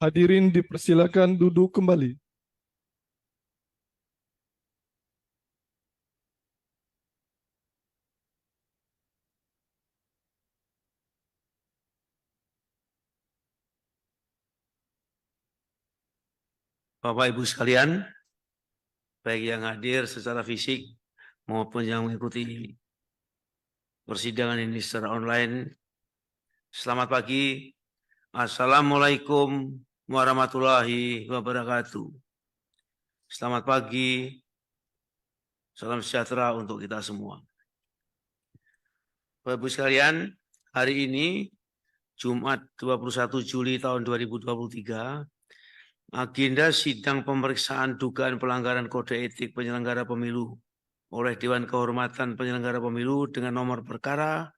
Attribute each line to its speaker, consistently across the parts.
Speaker 1: Hadirin dipersilakan duduk kembali.
Speaker 2: Bapak Ibu sekalian, baik yang hadir secara fisik maupun yang mengikuti persidangan ini secara online, selamat pagi. Assalamualaikum warahmatullahi wabarakatuh. Selamat pagi, salam sejahtera untuk kita semua. Bapak Ibu sekalian, hari ini Jumat 21 Juli tahun 2023, agenda sidang pemeriksaan dugaan pelanggaran kode etik penyelenggara pemilu oleh Dewan Kehormatan Penyelenggara Pemilu dengan nomor perkara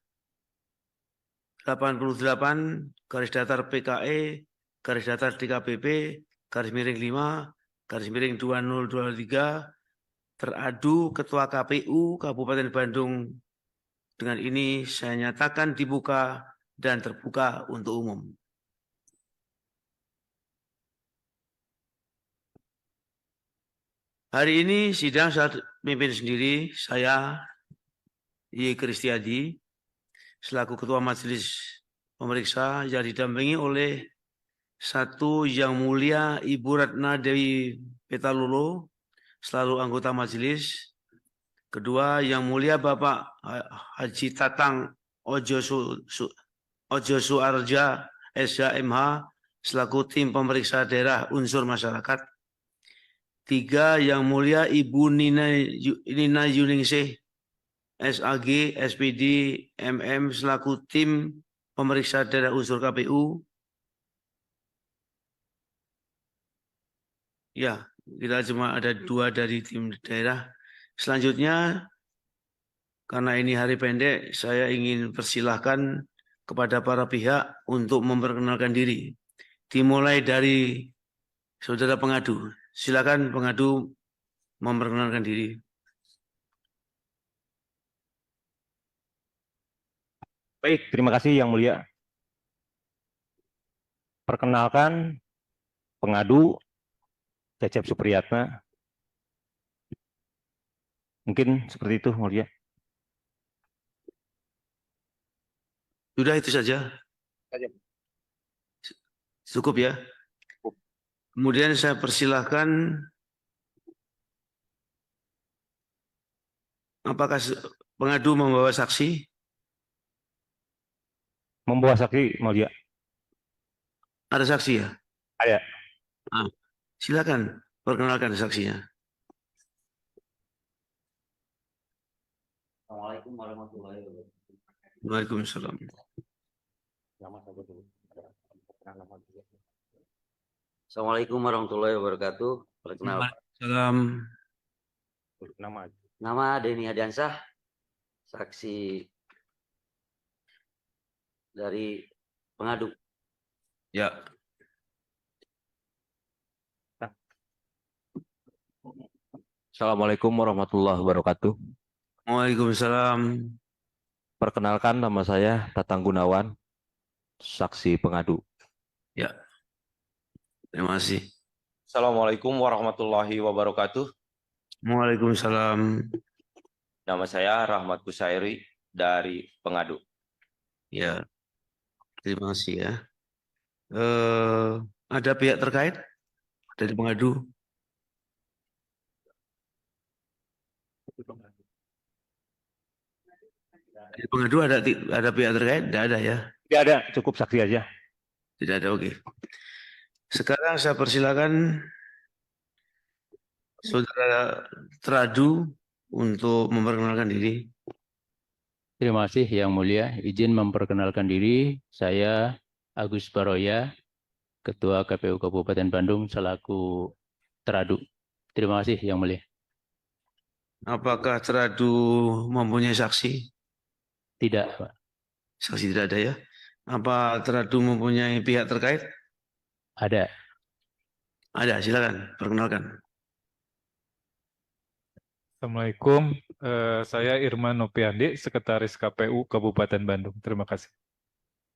Speaker 2: 88 garis datar PKE garis datar DKPP garis miring 5 garis miring 2023 teradu Ketua KPU Kabupaten Bandung. Dengan ini saya nyatakan dibuka dan terbuka untuk umum. Hari ini sidang saya pimpin sendiri, saya Y. Kristiadi, selaku Ketua Majelis Pemeriksa yang didampingi oleh satu Yang Mulia Ibu Ratna Dewi Petalulo, selalu anggota majelis. Kedua, Yang Mulia Bapak Haji Tatang Ojo Suarja, SH.MH, selaku tim pemeriksa daerah unsur masyarakat. Tiga, Yang Mulia Ibu Nina Yuningsih, SAG, SPD, MM, selaku tim pemeriksa daerah unsur KPU. Ya, kita cuma ada 2 dari tim daerah. Selanjutnya, karena ini hari pendek, saya ingin persilahkan kepada para pihak untuk memperkenalkan diri. Dimulai dari saudara pengadu. Silakan pengadu memperkenalkan diri.
Speaker 3: Baik, terima kasih Yang Mulia. Perkenalkan, pengadu Cecep Supriyatna. Mungkin seperti itu, Mulia.
Speaker 2: Sudah itu saja. Cukup ya. Kemudian saya persilahkan, apakah pengadu membawa saksi?
Speaker 3: Membawa saksi, Mulia.
Speaker 2: Ada saksi ya?
Speaker 3: Ada.
Speaker 2: Ah, silakan perkenalkan saksinya.
Speaker 4: Assalamualaikum warahmatullahi wabarakatuh.
Speaker 2: Waalaikumsalam.
Speaker 4: Assalamualaikum warahmatullahi wabarakatuh. Perkenalkan.
Speaker 2: Waalaikumsalam.
Speaker 4: Nama Denny Hadiansah, saksi dari pengadu.
Speaker 2: Ya.
Speaker 5: Assalamualaikum warahmatullahi wabarakatuh.
Speaker 2: Waalaikumsalam.
Speaker 5: Perkenalkan, nama saya Tatang Gunawan, saksi pengadu.
Speaker 2: Ya. Terima kasih.
Speaker 6: Assalamualaikum warahmatullahi wabarakatuh.
Speaker 2: Waalaikumsalam.
Speaker 6: Nama saya Rahmat Kusairi dari pengadu.
Speaker 2: Ya. Terima kasih ya. Ada pihak terkait dari pengadu? Dari pengadu ada pihak terkait? Tidak ada ya?
Speaker 3: Tidak ada, cukup saksi aja.
Speaker 2: Tidak ada, oke. Sekarang saya persilakan saudara teradu untuk memperkenalkan diri.
Speaker 7: Terima kasih Yang Mulia. Izin memperkenalkan diri, saya Agus Baroya, Ketua KPU Kabupaten Bandung selaku teradu. Terima kasih Yang Mulia.
Speaker 2: Apakah teradu mempunyai saksi?
Speaker 7: Tidak, Pak.
Speaker 2: Saksi tidak ada ya. Apa teradu mempunyai pihak terkait?
Speaker 7: Ada.
Speaker 2: Ada, silakan perkenalkan.
Speaker 8: Assalamualaikum, saya Irman Nopiandi, Sekretaris KPU Kabupaten Bandung. Terima kasih.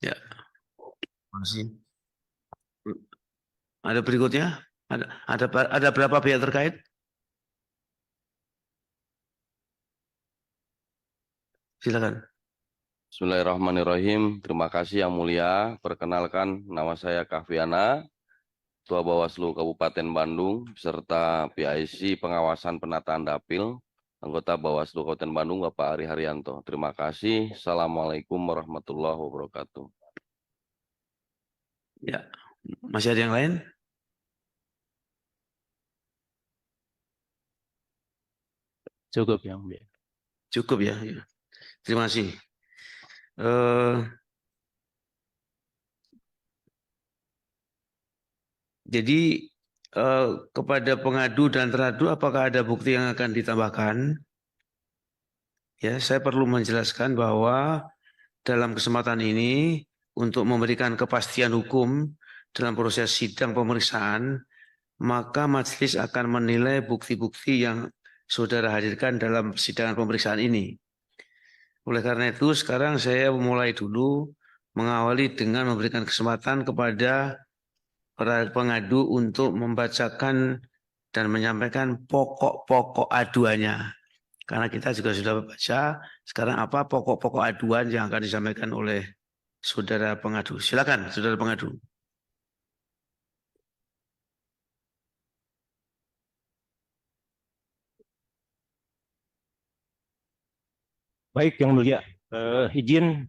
Speaker 2: Ya, terima kasih. Ada berikutnya? Ada berapa pihak terkait? Silakan.
Speaker 9: Bismillahirrahmanirrahim. Terima kasih Yang Mulia. Perkenalkan, nama saya Kahviana, Ketua Bawaslu Kabupaten Bandung, beserta PIC Pengawasan Penataan Dapil, anggota Bawaslu Kabupaten Bandung, Bapak Ari Haryanto. Terima kasih. Assalamualaikum warahmatullahi wabarakatuh.
Speaker 2: Ya, masih ada yang lain?
Speaker 7: Cukup Yang Mulia.
Speaker 2: Cukup ya. Ya. Terima kasih. Jadi kepada pengadu dan teradu apakah ada bukti yang akan ditambahkan? Ya, saya perlu menjelaskan bahwa dalam kesempatan ini untuk memberikan kepastian hukum dalam proses sidang pemeriksaan, maka majelis akan menilai bukti-bukti yang saudara hadirkan dalam persidangan pemeriksaan ini. Oleh karena itu, sekarang saya memulai dulu mengawali dengan memberikan kesempatan kepada para pengadu untuk membacakan dan menyampaikan pokok-pokok aduannya. Karena kita juga sudah baca, sekarang apa pokok-pokok aduan yang akan disampaikan oleh saudara pengadu. Silakan, saudara pengadu.
Speaker 3: Baik, Yang Mulia, izin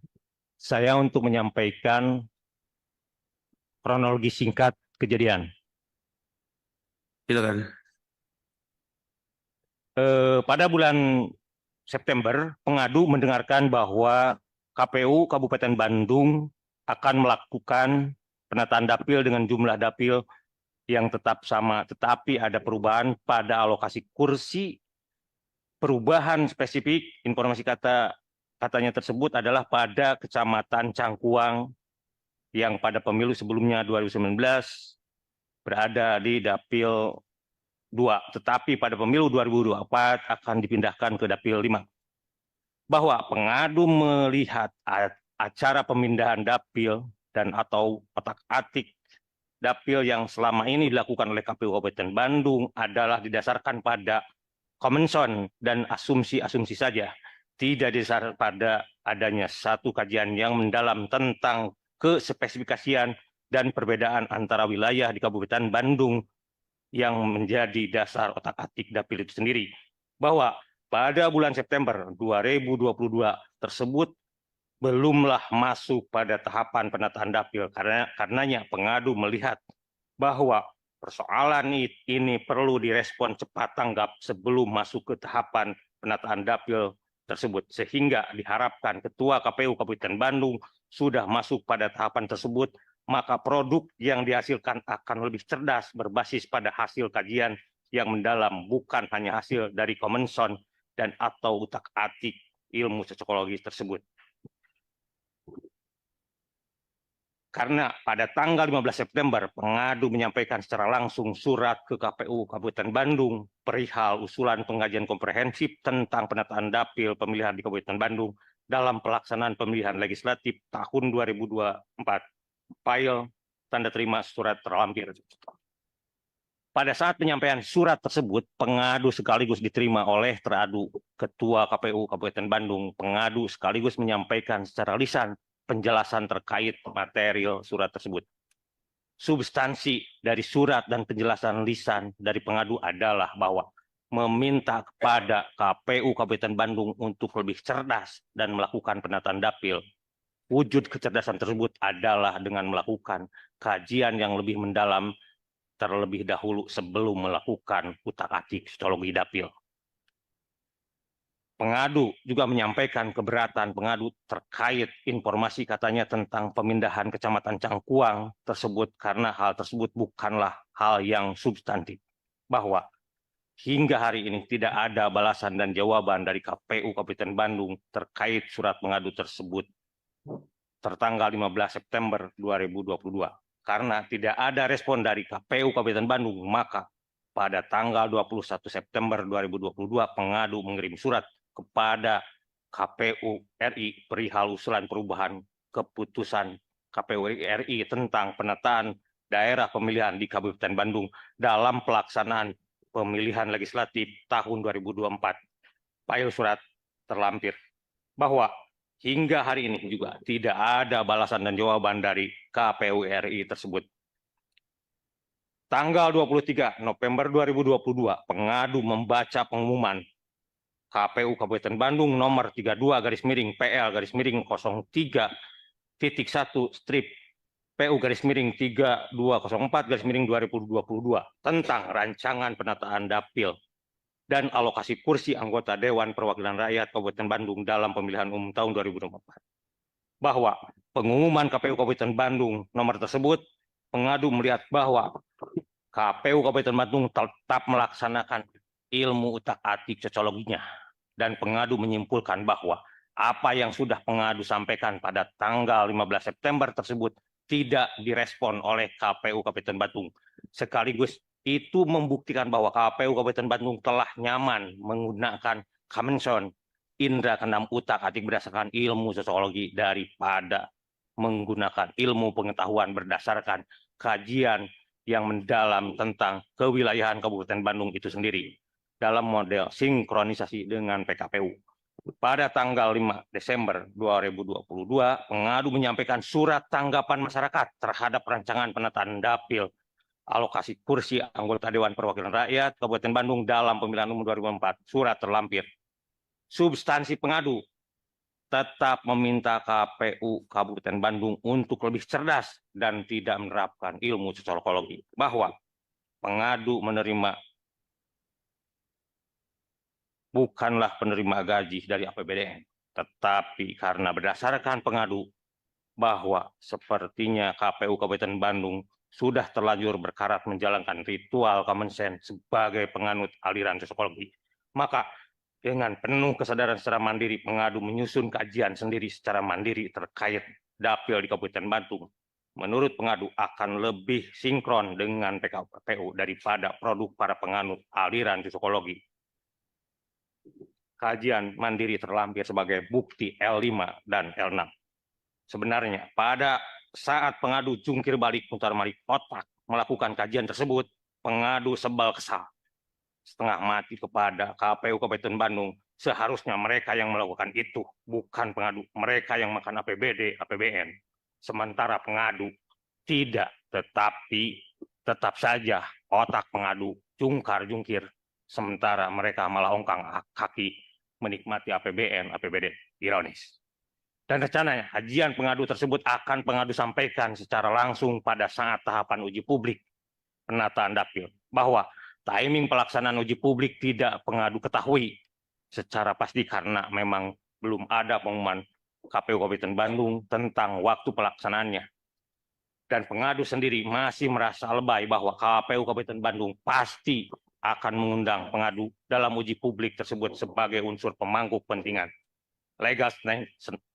Speaker 3: saya untuk menyampaikan kronologi singkat kejadian.
Speaker 2: Silakan.
Speaker 3: Pada bulan September, pengadu mendengarkan bahwa KPU Kabupaten Bandung akan melakukan penataan dapil dengan jumlah dapil yang tetap sama, tetapi ada perubahan pada alokasi kursi. Perubahan spesifik informasi katanya tersebut adalah pada Kecamatan Cangkuang yang pada pemilu sebelumnya 2019 berada di dapil 2, tetapi pada pemilu 2024 akan dipindahkan ke dapil 5. Bahwa pengadu melihat acara pemindahan dapil dan atau otak-atik dapil yang selama ini dilakukan oleh KPU Kabupaten Bandung adalah didasarkan pada komenson dan asumsi-asumsi saja, tidak didasarkan pada adanya satu kajian yang mendalam tentang kespesifikasian dan perbedaan antara wilayah di Kabupaten Bandung yang menjadi dasar otak-atik dapil itu sendiri. Bahwa pada bulan September 2022 tersebut belumlah masuk pada tahapan penataan dapil, karenanya pengadu melihat bahwa persoalan ini perlu direspon cepat tanggap sebelum masuk ke tahapan penataan dapil tersebut, sehingga diharapkan Ketua KPU Kabupaten Bandung sudah masuk pada tahapan tersebut, maka produk yang dihasilkan akan lebih cerdas berbasis pada hasil kajian yang mendalam, bukan hanya hasil dari komenson dan atau utak-atik ilmu cocokologi tersebut. Karena pada tanggal 15 September, pengadu menyampaikan secara langsung surat ke KPU Kabupaten Bandung perihal usulan pengkajian komprehensif tentang penataan dapil pemilihan di Kabupaten Bandung dalam pelaksanaan pemilihan legislatif tahun 2024. File tanda terima surat terlampir. Pada saat penyampaian surat tersebut, pengadu sekaligus diterima oleh teradu Ketua KPU Kabupaten Bandung. Pengadu sekaligus menyampaikan secara lisan penjelasan terkait material surat tersebut. Substansi dari surat dan penjelasan lisan dari pengadu adalah bahwa meminta kepada KPU Kabupaten Bandung untuk lebih cerdas dan melakukan penataan dapil. Wujud kecerdasan tersebut adalah dengan melakukan kajian yang lebih mendalam terlebih dahulu sebelum melakukan utak-atik cocokologi dapil. Pengadu juga menyampaikan keberatan pengadu terkait informasi katanya tentang pemindahan Kecamatan Cangkuang tersebut karena hal tersebut bukanlah hal yang substantif. Bahwa hingga hari ini tidak ada balasan dan jawaban dari KPU Kabupaten Bandung terkait surat pengadu tersebut tertanggal 15 September 2022. Karena tidak ada respon dari KPU Kabupaten Bandung, maka pada tanggal 21 September 2022 pengadu mengirim surat kepada KPU RI perihal usulan perubahan keputusan KPU RI tentang penataan daerah pemilihan di Kabupaten Bandung dalam pelaksanaan pemilihan legislatif tahun 2024. File surat terlampir bahwa hingga hari ini juga tidak ada balasan dan jawaban dari KPU RI tersebut. Tanggal 23 November 2022, pengadu membaca pengumuman KPU Kabupaten Bandung nomor 32-PL-03-03.1 strip PU-3204-2022 tentang rancangan penataan dapil dan alokasi kursi anggota Dewan Perwakilan Rakyat Kabupaten Bandung dalam pemilihan umum tahun 2024. Bahwa pengumuman KPU Kabupaten Bandung nomor tersebut, pengadu melihat bahwa KPU Kabupaten Bandung tetap melaksanakan ilmu utak-atik cocologinya, dan pengadu menyimpulkan bahwa apa yang sudah pengadu sampaikan pada tanggal 15 September tersebut tidak direspon oleh KPU Kabupaten Bandung. Sekaligus itu membuktikan bahwa KPU Kabupaten Bandung telah nyaman menggunakan Kamenson indra keenam utak-atik berdasarkan ilmu sosiologi daripada menggunakan ilmu pengetahuan berdasarkan kajian yang mendalam tentang kewilayahan Kabupaten Bandung itu sendiri dalam model sinkronisasi dengan PKPU. Pada tanggal 5 Desember 2022, pengadu menyampaikan surat tanggapan masyarakat terhadap rancangan penataan dapil alokasi kursi anggota Dewan Perwakilan Rakyat Kabupaten Bandung dalam pemilihan umum 2024. Surat terlampir. Substansi pengadu tetap meminta KPU Kabupaten Bandung untuk lebih cerdas dan tidak menerapkan ilmu sosiologi, bahwa pengadu menerima bukanlah penerima gaji dari APBDN, tetapi karena berdasarkan pengadu bahwa sepertinya KPU Kabupaten Bandung sudah terlanjur berkarat menjalankan ritual common sense sebagai penganut aliran sosiologi, maka dengan penuh kesadaran secara mandiri, pengadu menyusun kajian sendiri secara mandiri terkait dapil di Kabupaten Bandung. Menurut pengadu akan lebih sinkron dengan PKPU daripada produk para penganut aliran psikologi. Kajian mandiri terlampir sebagai bukti L5 dan L6. Sebenarnya pada saat pengadu jungkir balik putar balik otak melakukan kajian tersebut, pengadu sebal kesal setengah mati kepada KPU Kabupaten Bandung. Seharusnya mereka yang melakukan itu, bukan pengadu. Mereka yang makan APBD, APBN. Sementara pengadu tidak, tetapi tetap saja otak pengadu jungkar-jungkir. Sementara mereka malah ongkang kaki menikmati APBN, APBD. Ironis. Dan rencananya kajian pengadu tersebut akan pengadu sampaikan secara langsung pada saat tahapan uji publik penataan dapil. Bahwa timing pelaksanaan uji publik tidak pengadu ketahui secara pasti karena memang belum ada pengumuman KPU Kabupaten Bandung tentang waktu pelaksanaannya. Dan pengadu sendiri masih merasa lebay bahwa KPU Kabupaten Bandung pasti akan mengundang pengadu dalam uji publik tersebut sebagai unsur pemangku kepentingan. Legal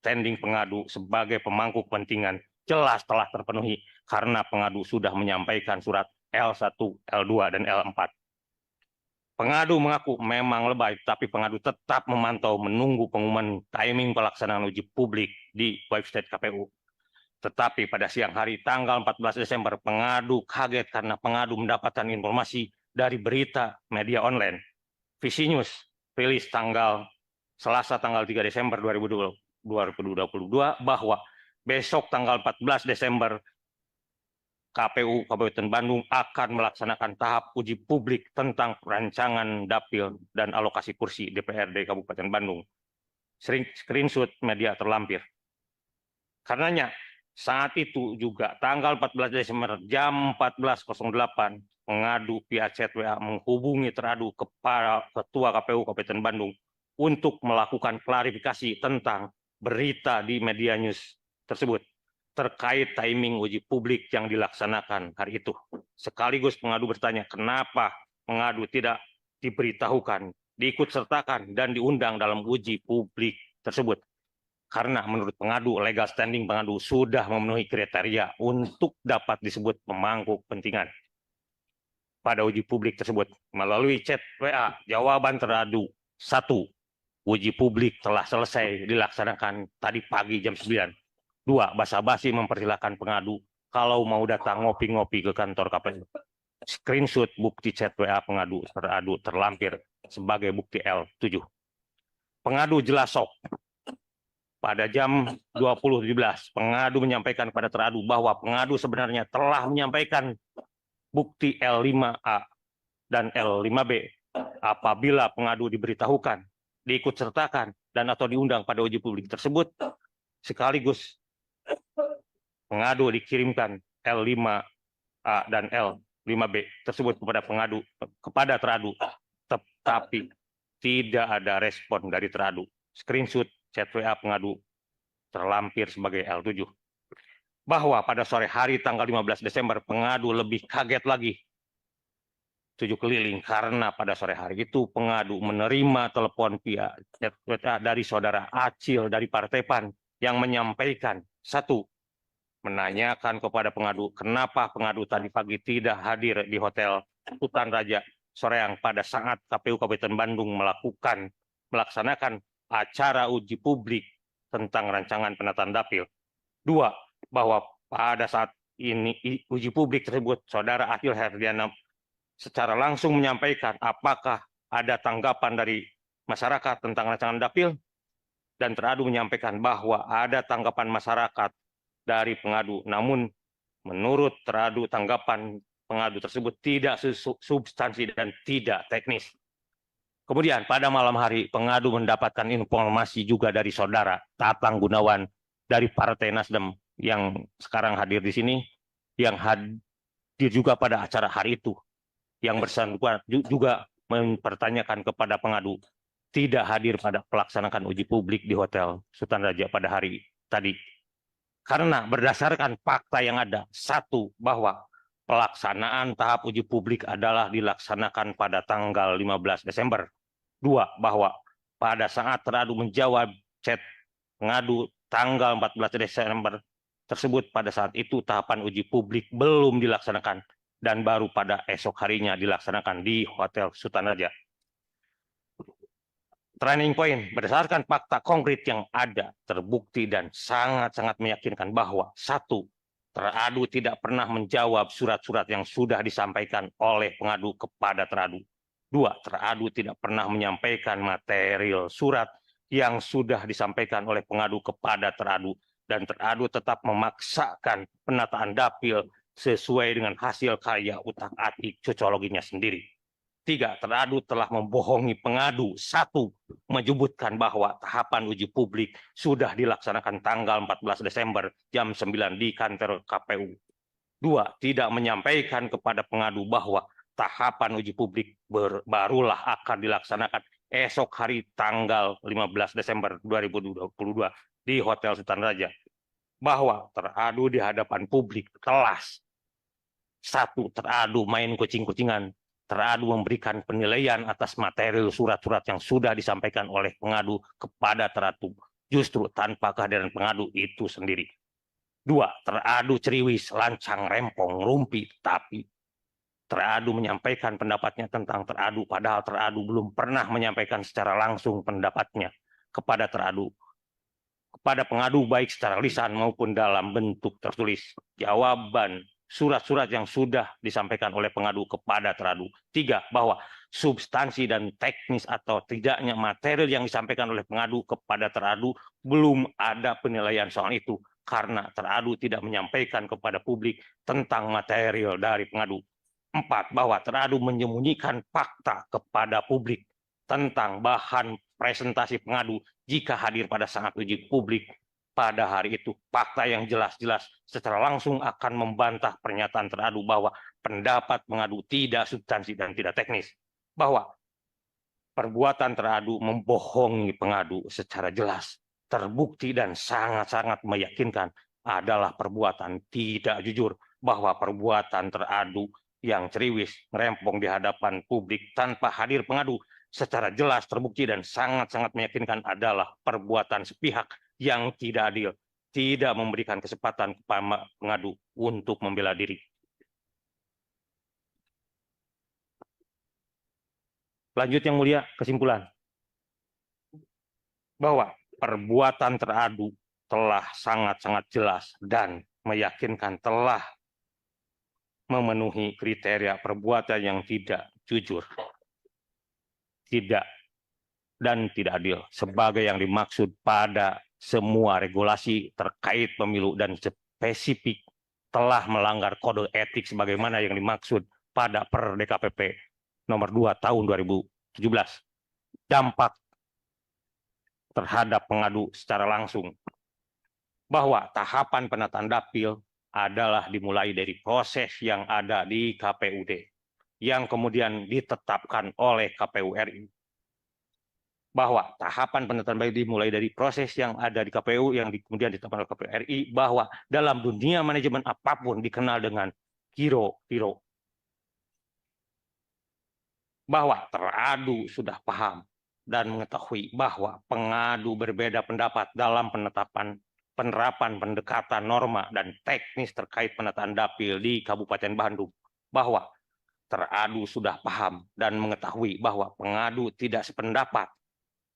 Speaker 3: standing pengadu sebagai pemangku kepentingan jelas telah terpenuhi karena pengadu sudah menyampaikan surat L1, L2, dan L4. Pengadu mengaku memang lebay, tapi pengadu tetap memantau menunggu pengumuman timing pelaksanaan uji publik di website KPU. Tetapi pada siang hari tanggal 14 Desember, pengadu kaget karena pengadu mendapatkan informasi dari berita media online. Visi News rilis Selasa tanggal 3 Desember 2022 bahwa besok tanggal 14 Desember KPU Kabupaten Bandung akan melaksanakan tahap uji publik tentang rancangan dapil dan alokasi kursi DPRD Kabupaten Bandung. Screenshot media terlampir. Karenanya saat itu juga tanggal 14 Desember jam 14.08 pengadu via chat WA menghubungi teradu kepada Ketua KPU Kabupaten Bandung untuk melakukan klarifikasi tentang berita di media news tersebut terkait timing uji publik yang dilaksanakan hari itu. Sekaligus pengadu bertanya kenapa pengadu tidak diberitahukan, diikutsertakan, dan diundang dalam uji publik tersebut. Karena menurut pengadu, legal standing pengadu sudah memenuhi kriteria untuk dapat disebut pemangku kepentingan. Pada uji publik tersebut, melalui chat WA, jawaban teradu 1. Uji publik telah selesai dilaksanakan tadi pagi jam 9. 2. Basa-basi mempersilahkan pengadu kalau mau datang ngopi-ngopi ke kantor KPU, screenshot bukti chat WA pengadu teradu terlampir sebagai bukti L7. Pengadu jelas sok. Pada jam 20.17, pengadu menyampaikan kepada teradu bahwa pengadu sebenarnya telah menyampaikan bukti L5A dan L5B apabila pengadu diberitahukan, diikut sertakan, dan atau diundang pada uji publik tersebut, sekaligus pengadu dikirimkan L5A dan L5B tersebut kepada teradu, tetapi tidak ada respon dari teradu. Screenshot chat WA pengadu terlampir sebagai L7. Bahwa pada sore hari tanggal 15 Desember pengadu lebih kaget lagi 7 keliling karena pada sore hari itu pengadu menerima telepon via chat WA dari saudara Acil dari Partai PAN yang menyampaikan, satu, menanyakan kepada pengadu kenapa pengadu tadi pagi tidak hadir di Hotel Sultan Raja Soreang pada saat KPU Kabupaten Bandung melaksanakan acara uji publik tentang rancangan penataan dapil. Dua, bahwa pada saat ini uji publik tersebut, Saudara Acil Herdiana secara langsung menyampaikan apakah ada tanggapan dari masyarakat tentang rancangan dapil, dan teradu menyampaikan bahwa ada tanggapan masyarakat dari pengadu. Namun, menurut teradu, tanggapan pengadu tersebut tidak substansi dan tidak teknis. Kemudian pada malam hari pengadu mendapatkan informasi juga dari saudara Tatang Gunawan dari Partai Nasdem yang sekarang hadir di sini, yang hadir juga pada acara hari itu, yang bersangkutan juga mempertanyakan kepada pengadu tidak hadir pada pelaksanaan uji publik di Hotel Sultan Raja pada hari tadi. Karena berdasarkan fakta yang ada, satu, bahwa pelaksanaan tahap uji publik adalah dilaksanakan pada tanggal 15 Desember. Dua, bahwa pada saat teradu menjawab chat pengadu tanggal 14 Desember tersebut, pada saat itu tahapan uji publik belum dilaksanakan dan baru pada esok harinya dilaksanakan di Hotel Sultan Raja. Turning point, berdasarkan fakta konkret yang ada, terbukti dan sangat-sangat meyakinkan bahwa satu, teradu tidak pernah menjawab surat-surat yang sudah disampaikan oleh pengadu kepada teradu. Dua, teradu tidak pernah menyampaikan material surat yang sudah disampaikan oleh pengadu kepada teradu, dan teradu tetap memaksakan penataan dapil sesuai dengan hasil karya utak-atik cocologinya sendiri. Tiga, teradu telah membohongi pengadu. Satu, menyebutkan bahwa tahapan uji publik sudah dilaksanakan tanggal 14 Desember jam 9 di kantor KPU. Dua, tidak menyampaikan kepada pengadu bahwa tahapan uji publik barulah akan dilaksanakan esok hari tanggal 15 Desember 2022 di Hotel Sultan Raja. Bahwa teradu di hadapan publik kelas. Satu, teradu main kucing-kucingan. Teradu memberikan penilaian atas material surat-surat yang sudah disampaikan oleh pengadu kepada teradu, justru tanpa kehadiran pengadu itu sendiri. Dua, teradu ceriwis, lancang, rempong, rumpi, tapi teradu menyampaikan pendapatnya tentang teradu, padahal teradu belum pernah menyampaikan secara langsung pendapatnya kepada teradu, kepada pengadu baik secara lisan maupun dalam bentuk tertulis. Jawaban surat-surat yang sudah disampaikan oleh pengadu kepada teradu. Tiga, bahwa substansi dan teknis atau tidaknya material yang disampaikan oleh pengadu kepada teradu belum ada penilaian soal itu, karena teradu tidak menyampaikan kepada publik tentang material dari pengadu. Empat, bahwa teradu menyembunyikan fakta kepada publik tentang bahan presentasi pengadu jika hadir pada saat uji publik pada hari itu. Fakta yang jelas-jelas secara langsung akan membantah pernyataan teradu bahwa pendapat pengadu tidak substansi dan tidak teknis. Bahwa perbuatan teradu membohongi pengadu secara jelas, terbukti dan sangat-sangat meyakinkan adalah perbuatan tidak jujur. Bahwa perbuatan teradu yang ceriwis, ngerempong di hadapan publik tanpa hadir pengadu secara jelas, terbukti dan sangat-sangat meyakinkan adalah perbuatan sepihak yang tidak adil, tidak memberikan kesempatan kepada pengadu untuk membela diri. Lanjut yang mulia, kesimpulan. Bahwa perbuatan teradu telah sangat-sangat jelas dan meyakinkan telah memenuhi kriteria perbuatan yang tidak jujur, tidak dan tidak adil sebagai yang dimaksud pada semua regulasi terkait pemilu dan spesifik telah melanggar kode etik sebagaimana yang dimaksud pada Per DKPP nomor 2 tahun 2017. Dampak terhadap pengadu secara langsung bahwa tahapan penataan dapil adalah dimulai dari proses yang ada di KPUD yang kemudian ditetapkan oleh KPU RI. Bahwa tahapan penataan dapil dimulai dari proses yang ada di KPU yang kemudian ditetapkan oleh KPU RI, bahwa dalam dunia manajemen apapun dikenal dengan kiro-kiro. Bahwa teradu sudah paham dan mengetahui bahwa pengadu berbeda pendapat dalam penerapan pendekatan norma dan teknis terkait penataan dapil di Kabupaten Bandung, bahwa teradu sudah paham dan mengetahui bahwa pengadu tidak sependapat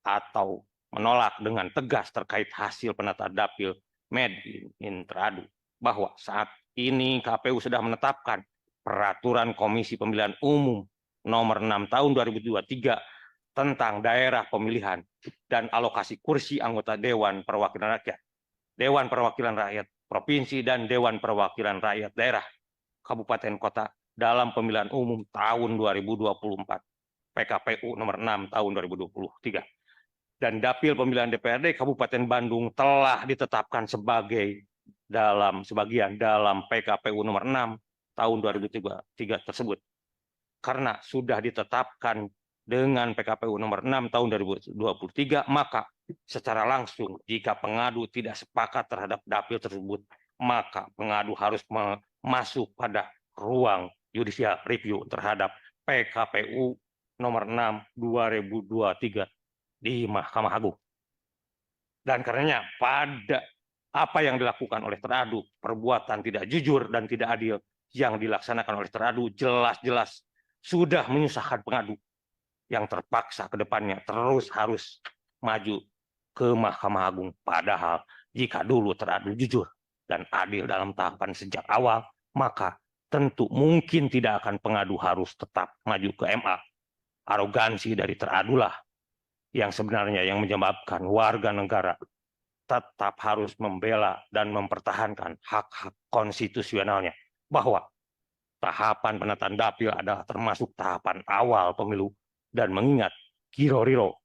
Speaker 3: atau menolak dengan tegas terkait hasil penataan dapil made in teradu, bahwa saat ini KPU sudah menetapkan peraturan Komisi Pemilihan Umum nomor 6 tahun 2023 tentang daerah pemilihan dan alokasi kursi anggota Dewan Perwakilan Rakyat, Dewan Perwakilan Rakyat Provinsi, dan Dewan Perwakilan Rakyat Daerah Kabupaten Kota dalam pemilihan umum tahun 2024, PKPU nomor 6 tahun 2023. Dan dapil pemilihan DPRD Kabupaten Bandung telah ditetapkan sebagian dalam PKPU nomor 6 tahun 2023 tersebut. Karena sudah ditetapkan dengan PKPU nomor 6 tahun 2023, maka secara langsung jika pengadu tidak sepakat terhadap dapil tersebut, maka pengadu harus masuk pada ruang judicial review terhadap PKPU nomor 6 2023 di Mahkamah Agung. Dan karenanya pada apa yang dilakukan oleh teradu, perbuatan tidak jujur dan tidak adil yang dilaksanakan oleh teradu jelas-jelas sudah menyusahkan pengadu yang terpaksa ke depannya terus harus maju ke Mahkamah Agung. Padahal jika dulu teradu jujur dan adil dalam tahapan sejak awal, maka tentu mungkin tidak akan pengadu harus tetap maju ke MA. Arogansi dari teradulah yang sebenarnya yang menyebabkan warga negara tetap harus membela dan mempertahankan hak-hak konstitusionalnya, bahwa tahapan penataan dapil adalah termasuk tahapan awal pemilu, dan mengingat kiro-riro,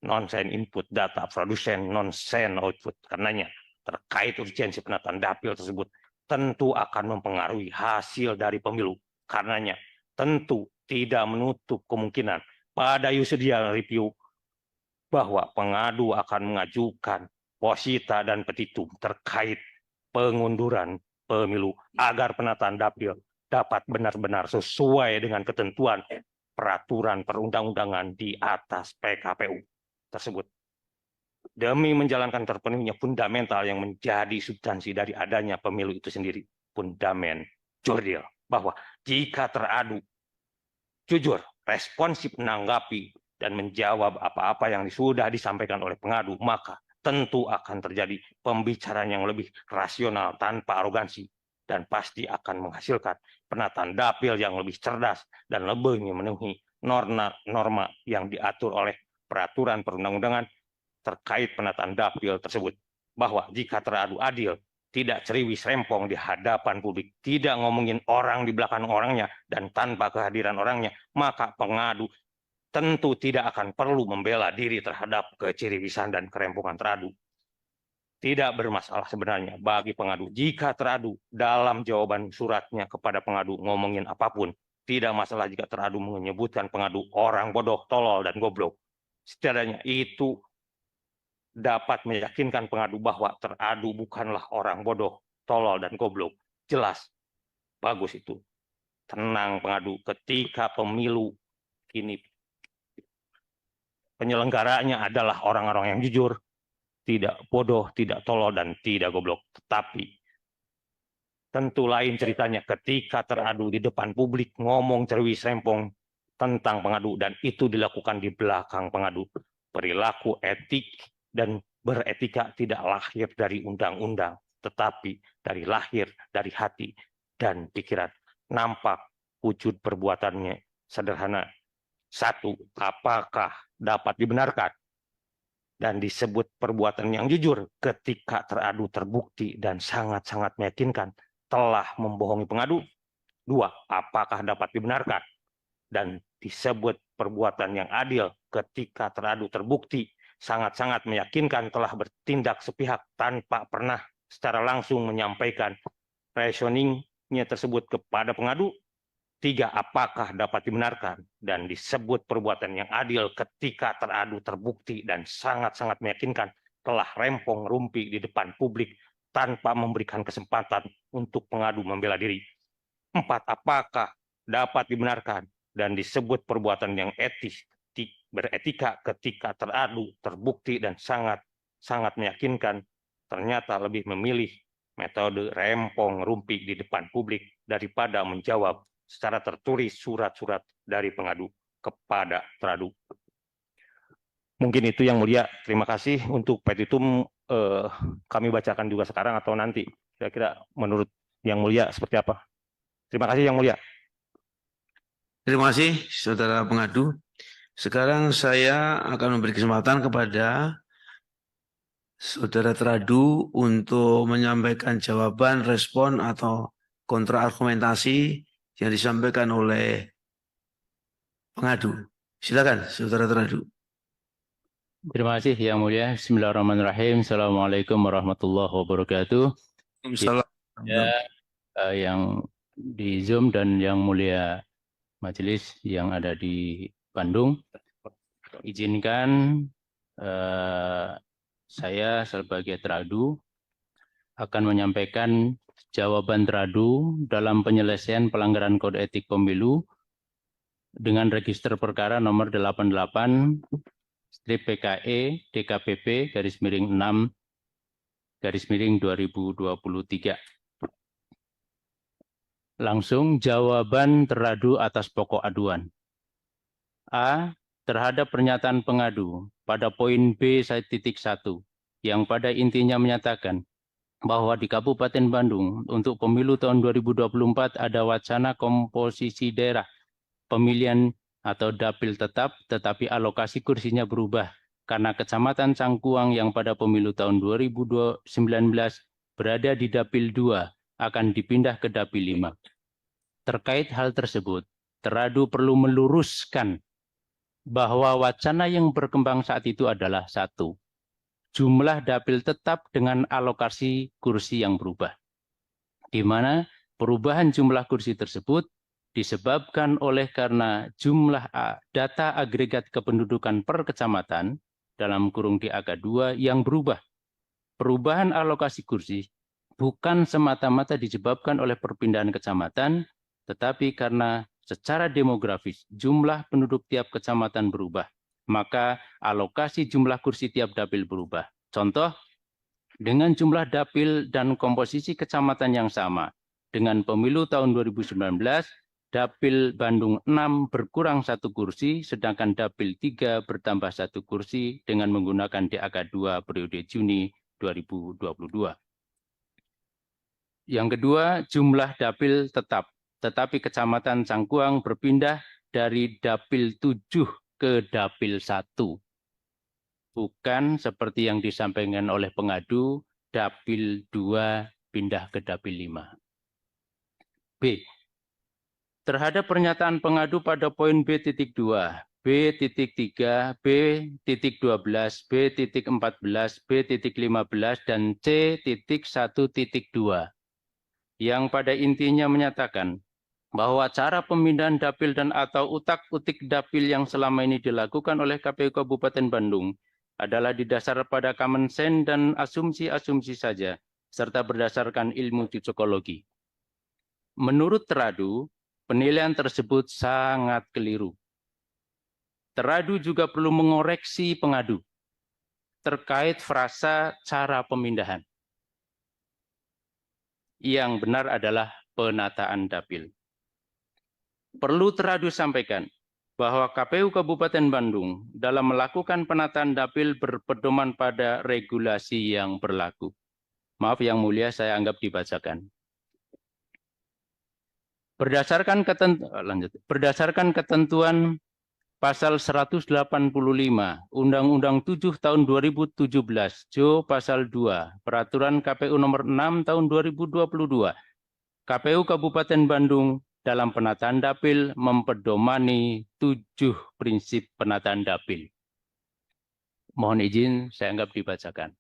Speaker 3: nonsen input data, produsen nonsen output, karenanya terkait urgensi penataan dapil tersebut tentu akan mempengaruhi hasil dari pemilu. Karenanya tentu tidak menutup kemungkinan pada judicial review bahwa pengadu akan mengajukan posita dan petitum terkait pengunduran pemilu agar penataan dapil dapat benar-benar sesuai dengan ketentuan peraturan perundang-undangan di atas PKPU tersebut. Demi menjalankan terpenuhnya fundamental yang menjadi substansi dari adanya pemilu itu sendiri, fundamen jurdil, bahwa jika teradu jujur, responsif menanggapi dan menjawab apa-apa yang sudah disampaikan oleh pengadu, maka tentu akan terjadi pembicaraan yang lebih rasional tanpa arogansi, dan pasti akan menghasilkan penataan dapil yang lebih cerdas dan lebih memenuhi norma yang diatur oleh peraturan perundang-undangan terkait penataan dapil tersebut. Bahwa jika teradu adil, tidak ceriwis rempong di hadapan publik, tidak ngomongin orang di belakang orangnya, dan tanpa kehadiran orangnya, maka pengadu tentu tidak akan perlu membela diri terhadap keciriwisan dan kerempongan teradu. Tidak bermasalah sebenarnya bagi pengadu jika teradu dalam jawaban suratnya kepada pengadu ngomongin apapun. Tidak masalah jika teradu menyebutkan pengadu orang bodoh, tolol, dan goblok. Setidaknya itu dapat meyakinkan pengadu bahwa teradu bukanlah orang bodoh, tolol, dan goblok. Jelas, bagus itu. Tenang pengadu, ketika pemilu kini penyelenggaranya adalah orang-orang yang jujur, tidak bodoh, tidak tolol, dan tidak goblok. Tetapi tentu lain ceritanya ketika teradu di depan publik ngomong cerewis rempong tentang pengadu, dan itu dilakukan di belakang pengadu. Perilaku etik dan beretika tidak lahir dari undang-undang, tetapi dari lahir, dari hati, dan pikiran. Nampak wujud perbuatannya sederhana. 1. Apakah dapat dibenarkan dan disebut perbuatan yang jujur ketika teradu terbukti dan sangat-sangat meyakinkan telah membohongi pengadu? 2. Apakah dapat dibenarkan dan disebut perbuatan yang adil ketika teradu terbukti sangat-sangat meyakinkan telah bertindak sepihak tanpa pernah secara langsung menyampaikan reasoningnya tersebut kepada pengadu? 3. Apakah dapat dibenarkan dan disebut perbuatan yang adil ketika teradu terbukti dan sangat-sangat meyakinkan telah rempong rumpi di depan publik tanpa memberikan kesempatan untuk pengadu membela diri? 4. Apakah dapat dibenarkan dan disebut perbuatan yang beretika ketika teradu terbukti dan sangat meyakinkan ternyata lebih memilih metode rempong rumpi di depan publik daripada menjawab secara tertulis surat-surat dari pengadu kepada teradu? Mungkin itu yang mulia. Terima kasih. Untuk petitum kami bacakan juga sekarang atau nanti. Kira-kira menurut yang mulia seperti apa? Terima kasih yang mulia.
Speaker 2: Terima kasih saudara pengadu. Sekarang saya akan memberi kesempatan kepada saudara teradu untuk menyampaikan jawaban, respon, atau kontra-argumentasi yang disampaikan oleh pengadu. Silakan, saudara teradu.
Speaker 7: Terima kasih yang mulia. Bismillahirrahmanirrahim. Assalamualaikum warahmatullahi wabarakatuh. Yang di Zoom dan yang mulia majelis yang ada di Bandung, izinkan saya sebagai teradu akan menyampaikan jawaban teradu dalam penyelesaian pelanggaran kode etik pemilu dengan register perkara nomor 88/PKE DKPP /6/2023. Langsung jawaban teradu atas pokok aduan. A. Terhadap pernyataan pengadu pada poin B1 yang pada intinya menyatakan bahwa di Kabupaten Bandung untuk pemilu tahun 2024 ada wacana komposisi daerah pemilihan atau dapil tetap, tetapi alokasi kursinya berubah karena Kecamatan Cangkuang yang pada pemilu tahun 2019 berada di dapil 2 akan dipindah ke dapil 5. Terkait hal tersebut, teradu perlu meluruskan bahwa wacana yang berkembang saat itu adalah 1. Jumlah dapil tetap dengan alokasi kursi yang berubah, di mana perubahan jumlah kursi tersebut disebabkan oleh karena jumlah data agregat kependudukan per kecamatan dalam kurung DAK2 yang berubah. Perubahan alokasi kursi bukan semata-mata disebabkan oleh perpindahan kecamatan, tetapi karena secara demografis jumlah penduduk tiap kecamatan berubah, maka alokasi jumlah kursi tiap dapil berubah. Contoh, dengan jumlah dapil dan komposisi kecamatan yang sama, dengan pemilu tahun 2019, dapil Bandung 6 berkurang 1 kursi, sedangkan dapil 3 bertambah 1 kursi dengan menggunakan DAK2 periode Juni 2022. Yang kedua, jumlah dapil tetap, tetapi kecamatan Cangkuang berpindah dari dapil 7 ke dapil 1. Bukan seperti yang disampaikan oleh pengadu, dapil 2 pindah ke dapil 5. B. Terhadap pernyataan pengadu pada poin B.2, B.3, B.12, B.14, B.15, dan C.1.2, yang pada intinya menyatakan bahwa cara pemindahan dapil dan atau utak-utik dapil yang selama ini dilakukan oleh KPU Kabupaten Bandung adalah didasar pada common sense dan asumsi-asumsi saja, serta berdasarkan ilmu cocokologi. Menurut teradu, penilaian tersebut sangat keliru. Teradu juga perlu mengoreksi pengadu terkait frasa cara pemindahan. Yang benar adalah penataan dapil. Perlu teradu sampaikan bahwa KPU Kabupaten Bandung dalam melakukan penataan dapil berpedoman pada regulasi yang berlaku. Maaf Yang Mulia, saya anggap dibacakan. Berdasarkan ketentuan Pasal 185 Undang-Undang 7 tahun 2017, Jo Pasal 2, Peraturan KPU nomor 6 tahun 2022, KPU Kabupaten Bandung dalam penataan dapil mempedomani 7 prinsip penataan dapil. Mohon izin saya anggap dibacakan.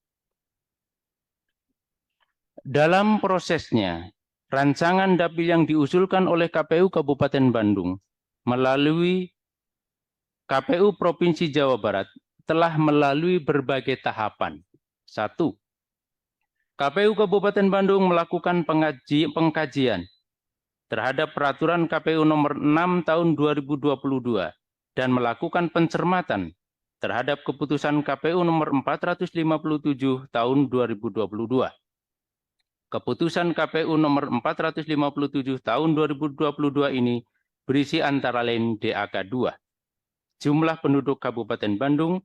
Speaker 7: Dalam prosesnya, rancangan dapil yang diusulkan oleh KPU Kabupaten Bandung melalui KPU Provinsi Jawa Barat telah melalui berbagai tahapan. 1. KPU Kabupaten Bandung melakukan pengkajian terhadap peraturan KPU nomor 6 tahun 2022 dan melakukan pencermatan terhadap keputusan KPU nomor 457 tahun 2022. Keputusan KPU nomor 457 tahun 2022 ini berisi antara lain DAK 2. Jumlah penduduk Kabupaten Bandung,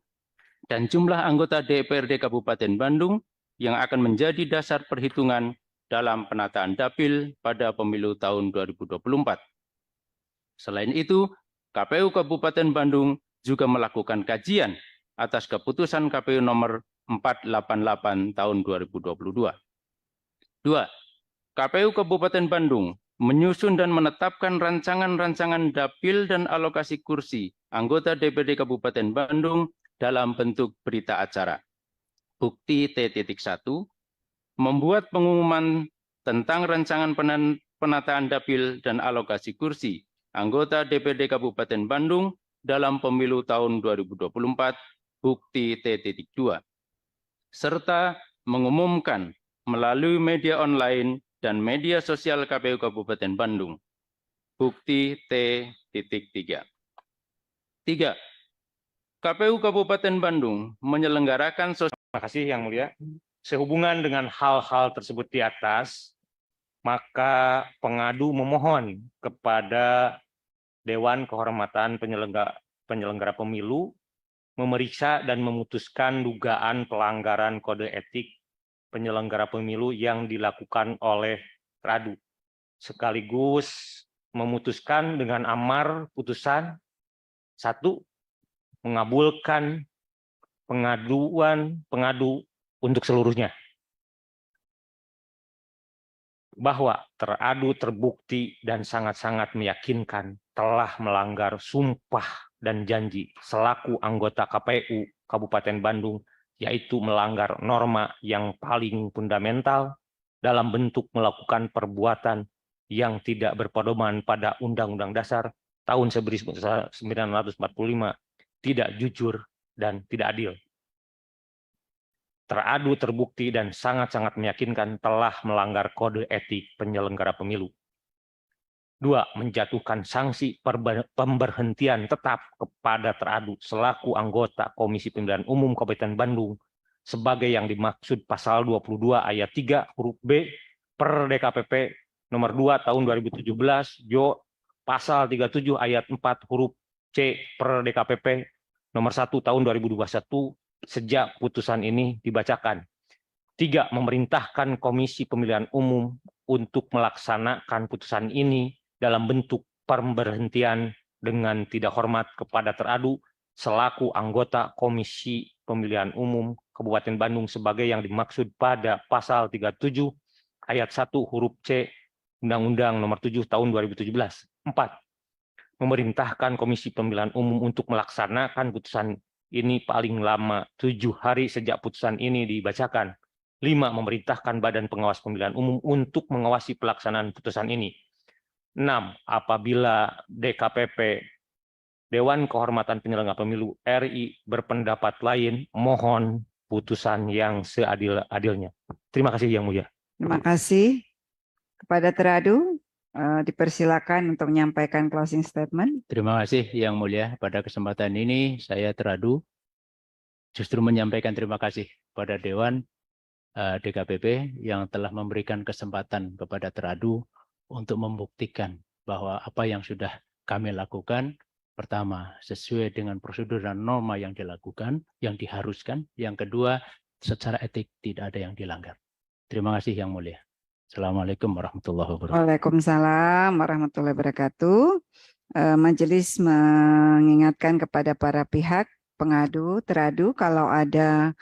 Speaker 7: dan jumlah anggota DPRD Kabupaten Bandung yang akan menjadi dasar perhitungan dalam penataan dapil pada pemilu tahun 2024. Selain itu, KPU Kabupaten Bandung juga melakukan kajian atas keputusan KPU nomor 488 tahun 2022. 2. KPU Kabupaten Bandung menyusun dan menetapkan rancangan-rancangan dapil dan alokasi kursi anggota DPRD Kabupaten Bandung dalam bentuk berita acara. Bukti T.1, membuat pengumuman tentang rancangan penataan dapil dan alokasi kursi anggota DPRD Kabupaten Bandung dalam pemilu tahun 2024, bukti T.2, serta mengumumkan melalui media online dan media sosial KPU Kabupaten Bandung. Bukti T.3. 3. KPU Kabupaten Bandung menyelenggarakan
Speaker 3: Terima kasih Yang Mulia. Sehubungan dengan hal-hal tersebut di atas, maka pengadu memohon kepada Dewan Kehormatan Penyelenggara Pemilu memeriksa dan memutuskan dugaan pelanggaran kode etik penyelenggara pemilu yang dilakukan oleh teradu, sekaligus memutuskan dengan amar putusan 1. Mengabulkan pengaduan pengadu untuk seluruhnya, bahwa teradu terbukti dan sangat-sangat meyakinkan telah melanggar sumpah dan janji selaku anggota KPU Kabupaten Bandung, yaitu melanggar norma yang paling fundamental dalam bentuk melakukan perbuatan yang tidak berpedoman pada Undang-Undang Dasar tahun 1945, tidak jujur dan tidak adil. Teradu terbukti dan sangat-sangat meyakinkan telah melanggar kode etik penyelenggara pemilu. 2. Menjatuhkan sanksi pemberhentian tetap kepada teradu selaku anggota Komisi Pemilihan Umum Kabupaten Bandung sebagai yang dimaksud pasal 22 ayat 3 huruf B per DKPP nomor 2 tahun 2017 Jo pasal 37 ayat 4 huruf C per DKPP nomor 1 tahun 2021 sejak putusan ini dibacakan. 3. Memerintahkan Komisi Pemilihan Umum untuk melaksanakan putusan ini dalam bentuk pemberhentian dengan tidak hormat kepada teradu selaku anggota Komisi Pemilihan Umum Kabupaten Bandung sebagai yang dimaksud pada pasal 37 ayat 1 huruf C Undang-Undang Nomor 7 Tahun 2017. 4. Memerintahkan Komisi Pemilihan Umum untuk melaksanakan putusan ini paling lama 7 hari sejak putusan ini dibacakan. 5. Memerintahkan Badan Pengawas Pemilihan Umum untuk mengawasi pelaksanaan putusan ini. 6. Apabila DKPP Dewan Kehormatan Penyelenggara Pemilu RI berpendapat lain, mohon putusan yang seadil-adilnya. Terima kasih Yang Mulia.
Speaker 10: Terima kasih kepada teradu. Dipersilakan untuk menyampaikan closing statement.
Speaker 7: Terima kasih Yang Mulia. Pada kesempatan ini saya teradu justru menyampaikan terima kasih pada Dewan DKPP yang telah memberikan kesempatan kepada teradu untuk membuktikan bahwa apa yang sudah kami lakukan, pertama, sesuai dengan prosedur dan norma yang dilakukan, yang diharuskan. Yang kedua, secara etik tidak ada yang dilanggar. Terima kasih Yang Mulia. Assalamualaikum warahmatullahi wabarakatuh.
Speaker 10: Waalaikumsalam warahmatullahi wabarakatuh. Majelis mengingatkan kepada para pihak pengadu, teradu, kalau ada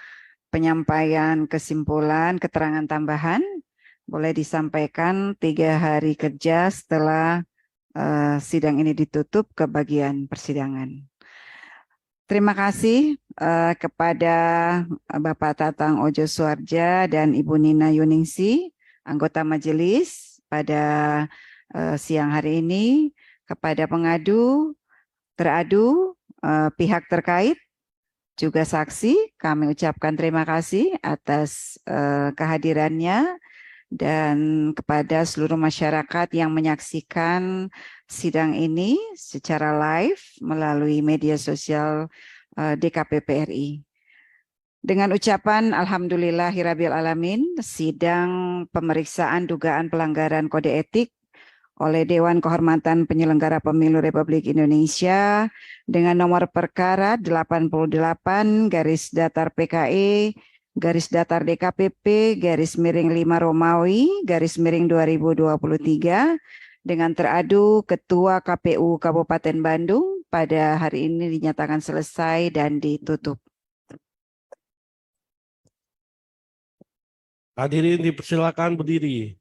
Speaker 10: penyampaian kesimpulan, keterangan tambahan, boleh disampaikan 3 hari kerja setelah sidang ini ditutup ke bagian persidangan. Terima kasih kepada Bapak Tatang Ojo Suardja dan Ibu Nina Yuningsi, anggota majelis pada siang hari ini, kepada pengadu, teradu, pihak terkait, juga saksi, kami ucapkan terima kasih atas kehadirannya, dan kepada seluruh masyarakat yang menyaksikan sidang ini secara live melalui media sosial DKPP RI. Dengan ucapan Alhamdulillahirabbil alamin, sidang pemeriksaan dugaan pelanggaran kode etik oleh Dewan Kehormatan Penyelenggara Pemilu Republik Indonesia dengan nomor perkara 88/PKE /DKPP/5 Romawi /2023 dengan teradu Ketua KPU Kabupaten Bandung pada hari ini dinyatakan selesai dan ditutup.
Speaker 11: Hadirin dipersilakan berdiri.